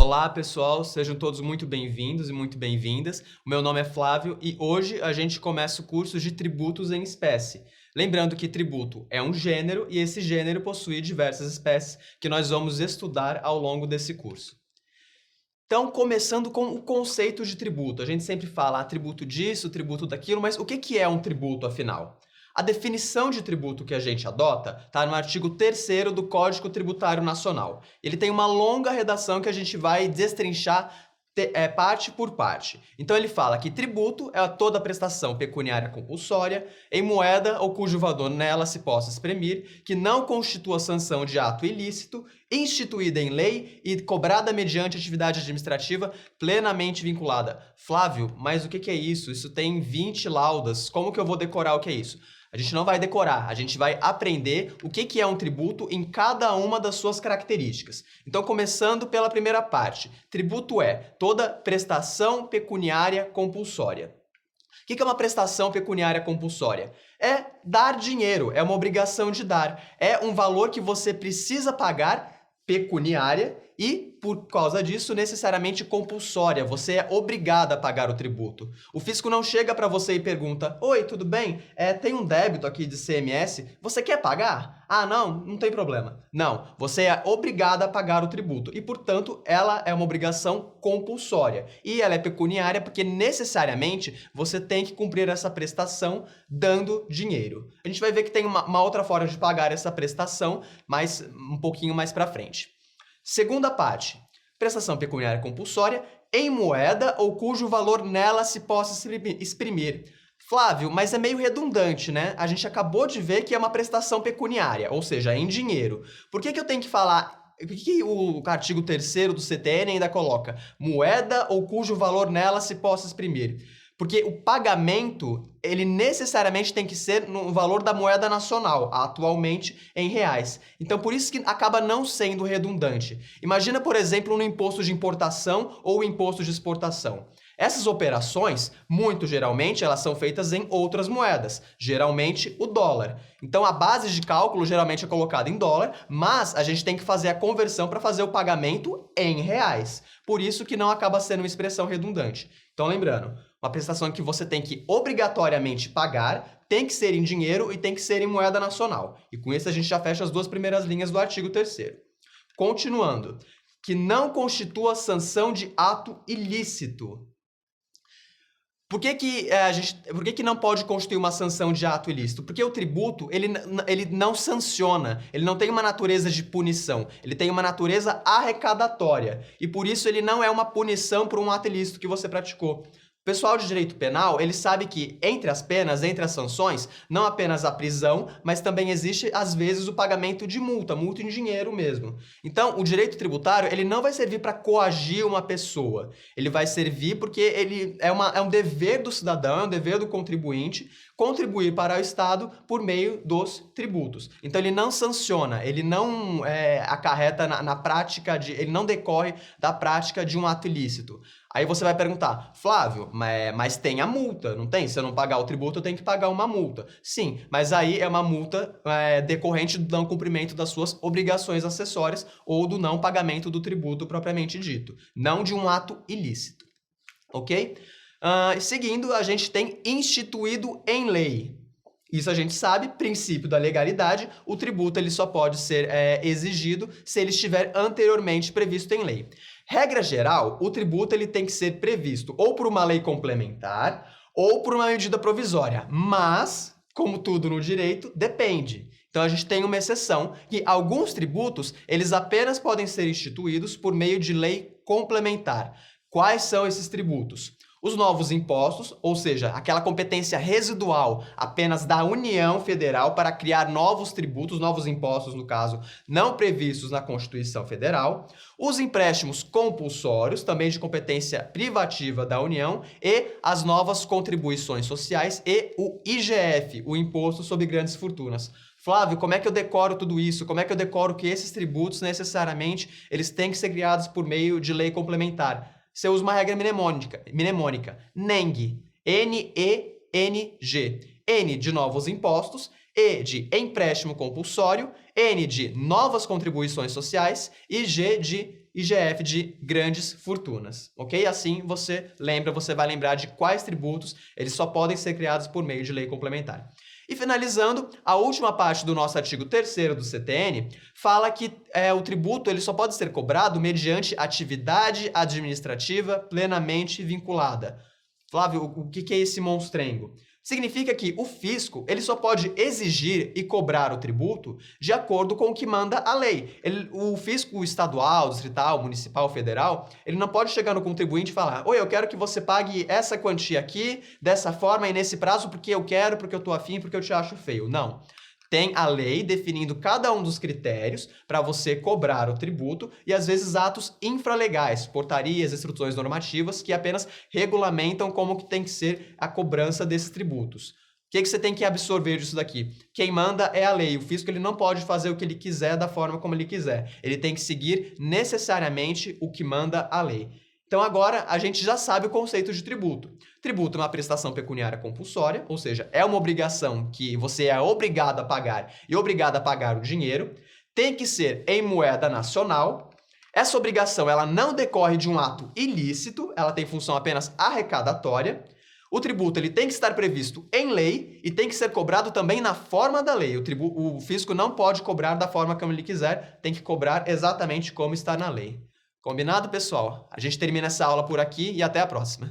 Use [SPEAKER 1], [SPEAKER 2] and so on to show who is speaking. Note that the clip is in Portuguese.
[SPEAKER 1] Olá, pessoal, sejam todos muito bem-vindos e muito bem-vindas. O meu nome é Flávio e hoje a gente começa o curso de tributos em espécie. Lembrando que tributo é um gênero e esse gênero possui diversas espécies que nós vamos estudar ao longo desse curso. Então, começando com o conceito de tributo. A gente sempre fala tributo disso, tributo daquilo, mas o que é um tributo, afinal? A definição de tributo que a gente adota está no artigo 3º do Código Tributário Nacional. Ele tem uma longa redação que a gente vai destrinchar parte por parte. Então ele fala que tributo é toda prestação pecuniária compulsória em moeda ou cujo valor nela se possa exprimir, que não constitua sanção de ato ilícito, instituída em lei e cobrada mediante atividade administrativa plenamente vinculada. Flávio, mas o que é isso? Isso tem 20 laudas. Como que eu vou decorar o que é isso? A gente não vai decorar, a gente vai aprender o que é um tributo em cada uma das suas características. Então, começando pela primeira parte, tributo é toda prestação pecuniária compulsória. O que é uma prestação pecuniária compulsória? É dar dinheiro, é uma obrigação de dar, é um valor que você precisa pagar pecuniária e, por causa disso, necessariamente compulsória. Você é obrigado a pagar o tributo. O fisco não chega para você e pergunta: "Oi, tudo bem? Tem um débito aqui de CMS, você quer pagar?" "Ah, não tem problema." Não, você é obrigado a pagar o tributo e, portanto, ela é uma obrigação compulsória. E ela é pecuniária porque, necessariamente, você tem que cumprir essa prestação dando dinheiro. A gente vai ver que tem uma outra forma de pagar essa prestação, mas um pouquinho mais para frente. Segunda parte, prestação pecuniária compulsória em moeda ou cujo valor nela se possa exprimir. Flávio, mas é meio redundante, né? A gente acabou de ver que é uma prestação pecuniária, ou seja, em dinheiro. Por que eu tenho que falar... Por que o artigo 3º do CTN ainda coloca moeda ou cujo valor nela se possa exprimir? Porque o pagamento, ele necessariamente tem que ser no valor da moeda nacional, atualmente em reais. Então, por isso que acaba não sendo redundante. Imagina, por exemplo, no imposto de importação ou imposto de exportação. Essas operações, muito geralmente, elas são feitas em outras moedas, geralmente o dólar. Então, a base de cálculo geralmente é colocada em dólar, mas a gente tem que fazer a conversão para fazer o pagamento em reais. Por isso que não acaba sendo uma expressão redundante. Então, lembrando, uma prestação que você tem que obrigatoriamente pagar, tem que ser em dinheiro e tem que ser em moeda nacional. E com isso a gente já fecha as duas primeiras linhas do artigo 3º. Continuando, que não constitua sanção de ato ilícito. Por que não pode constituir uma sanção de ato ilícito? Porque o tributo, ele não sanciona, ele não tem uma natureza de punição, ele tem uma natureza arrecadatória. E por isso ele não é uma punição por um ato ilícito que você praticou. O pessoal de direito penal, ele sabe que entre as penas, entre as sanções, não apenas a prisão, mas também existe, às vezes, o pagamento de multa em dinheiro mesmo. Então, o direito tributário, ele não vai servir para coagir uma pessoa. Ele vai servir porque ele é um dever do cidadão, é um dever do contribuinte, contribuir para o Estado por meio dos tributos. Então, ele não sanciona, ele não acarreta na prática, ele não decorre da prática de um ato ilícito. Aí você vai perguntar: "Flávio, mas tem a multa, não tem? Se eu não pagar o tributo, eu tenho que pagar uma multa." Sim, mas aí é uma multa decorrente do não cumprimento das suas obrigações acessórias ou do não pagamento do tributo propriamente dito, não de um ato ilícito. Ok? Seguindo, a gente tem instituído em lei. Isso a gente sabe, princípio da legalidade, o tributo ele só pode ser exigido se ele estiver anteriormente previsto em lei. Regra geral, o tributo ele tem que ser previsto ou por uma lei complementar ou por uma medida provisória, mas, como tudo no direito, depende. Então a gente tem uma exceção, que alguns tributos eles apenas podem ser instituídos por meio de lei complementar. Quais são esses tributos? Os novos impostos, ou seja, aquela competência residual apenas da União Federal para criar novos tributos, novos impostos, no caso, não previstos na Constituição Federal. Os empréstimos compulsórios, também de competência privativa da União, e as novas contribuições sociais e o IGF, o Imposto sobre Grandes Fortunas. Flávio, como é que eu decoro tudo isso? Como é que eu decoro que esses tributos, necessariamente, eles têm que ser criados por meio de lei complementar? Você usa uma regra mnemônica, NENG, N-E-N-G. N de novos impostos, E de empréstimo compulsório, N de novas contribuições sociais e G de IGF de grandes fortunas, ok? Assim você vai lembrar de quais tributos eles só podem ser criados por meio de lei complementar. E finalizando, a última parte do nosso artigo 3º do CTN fala que o tributo ele só pode ser cobrado mediante atividade administrativa plenamente vinculada. Flávio, o que é esse monstrengo? Significa que o fisco ele só pode exigir e cobrar o tributo de acordo com o que manda a lei. O fisco estadual, distrital, municipal, federal, ele não pode chegar no contribuinte e falar: oi, eu quero que você pague essa quantia aqui, dessa forma e nesse prazo, porque eu quero, porque eu tô afim, porque eu te acho feio. Não. Tem a lei definindo cada um dos critérios para você cobrar o tributo e, às vezes, atos infralegais, portarias, instruções normativas que apenas regulamentam como que tem que ser a cobrança desses tributos. O que você tem que absorver disso daqui? Quem manda é a lei. O fisco ele não pode fazer o que ele quiser da forma como ele quiser. Ele tem que seguir necessariamente o que manda a lei. Então agora a gente já sabe o conceito de tributo. Tributo é uma prestação pecuniária compulsória, ou seja, é uma obrigação que você é obrigado a pagar e obrigado a pagar o dinheiro. Tem que ser em moeda nacional. Essa obrigação ela não decorre de um ato ilícito, ela tem função apenas arrecadatória. O tributo ele tem que estar previsto em lei e tem que ser cobrado também na forma da lei. O fisco não pode cobrar da forma como ele quiser, tem que cobrar exatamente como está na lei. Combinado, pessoal? A gente termina essa aula por aqui e até a próxima.